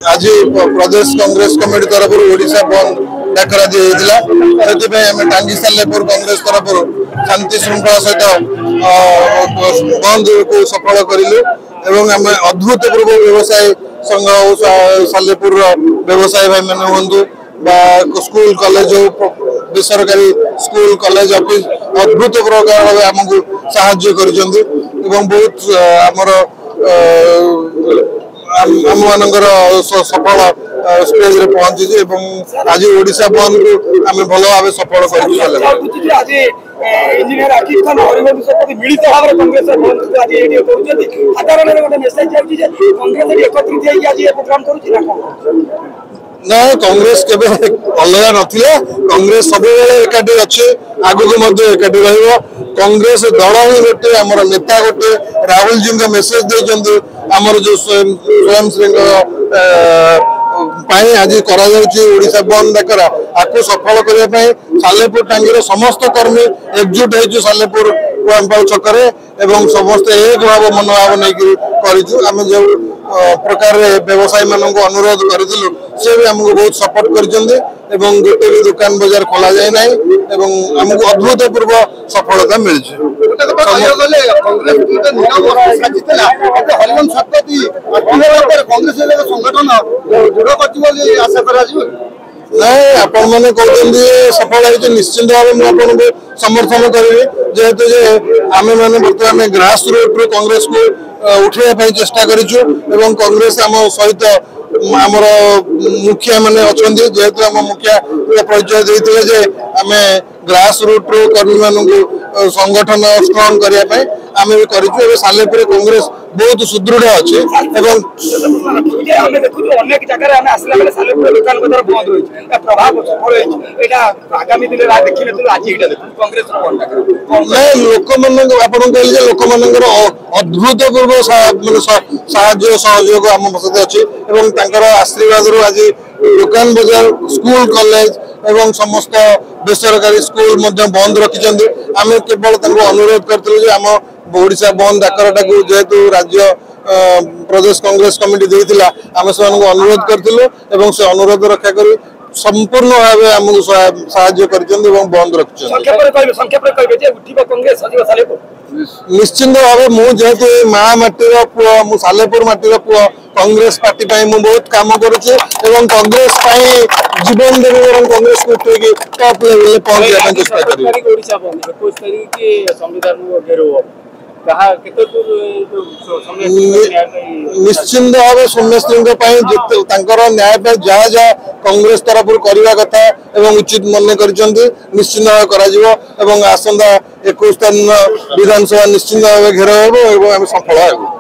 आज प्रदेश कांग्रेस कमिटी तरफ ओडिशा बंद डाकरा दी टांगी सालेपुर कांग्रेस तरफ शांति श्रृंखला सहित बंद को सफल करूँ आम अभूतपूर्व व्यवसाय संघ सालेपुर व्यवसायी भाई मैंने हूँ स्कूल कॉलेज हो बेसरकारी स्कूल कॉलेज ऑफिस अभूतपूर्व भाव आमको साहाय्य कर बहुत आमर आम मानकर सफल स्टेज रे पहुंची आज ओडिशा बंद को आम भल भाव सफल ना कांग्रेस केबे अलग नथिला कांग्रेस सब एकाठी अच्छे आगु एकाठी कांग्रेस दल ही गोटे आम नेता गोटे राहुल जी का मेसेज देते आमर जो स्वयं आज ओडिशा बंद डाकरा आपको सफल करने सालेपुर टांगी समस्त कर्मी एकजुट हो सालेपुर कुआंपाल छकरे एवं समस्त एक भाव मनोभाव नहीं करें जो प्रकार व्यवसायी मान अनुरोध करूँ सी भी आमको बहुत सपोर्ट कर गोटे भी दुकान बाजार खोल जाए ना आमको अभूतपूर्व सफलता मिली नहीं आपण मैंने कहते सफल है निश्चिंत भाव मुझे समर्थन करी जेहेतु आम मैंने बर्तमान ग्रास रूट रू कांग्रेस को उठाई चेष्टा करूँ कांग्रेस आम सहित आमर मुखिया मैंने अच्छा जेहेतु आम मुखिया परिचय देते आम ग्रास रूट रू कर्मी मान संगठन स्ट्रंग करने आम भी कर सालेपुर कांग्रेस बहुत सुदृढ़ अच्छे लोक लोक मान अभूतपूर्व सहयोग आम सहित अच्छे आशीर्वाद रू आज दुकान बाजार स्कूल कॉलेज एवं समस्त बेसरकारी स्कूल बंद रखिंट आम केवल अनुरोध करते आम ओडिशा बंद डाकराटा जेहेतु राज्य प्रदेश कांग्रेस कमिटी देइतिला आम से अनुरोध करथिलु से अनुरोध रक्षा कर संपूर्ण भाव आमको साहाय्य कर बंद रखिंट निश्चिंत भाव मुझे माँ माटीर पुआ मु सालेपुर माटीर पुआ कांग्रेस पार्टी मु बहुत काम करुचे कांग्रेस जीवन देवी कांग्रेस को टॉप लेवल पहुंचा चेष्टा निश्चिंत भाव सुनिश्चित न्याय जहाँ जहाँ कांग्रेस तरफ करने कथा उचित मन कर निश्चिंत भाव आसंता 21 तारीख विधानसभा निश्चिंत भाव घेर हो सफल हो।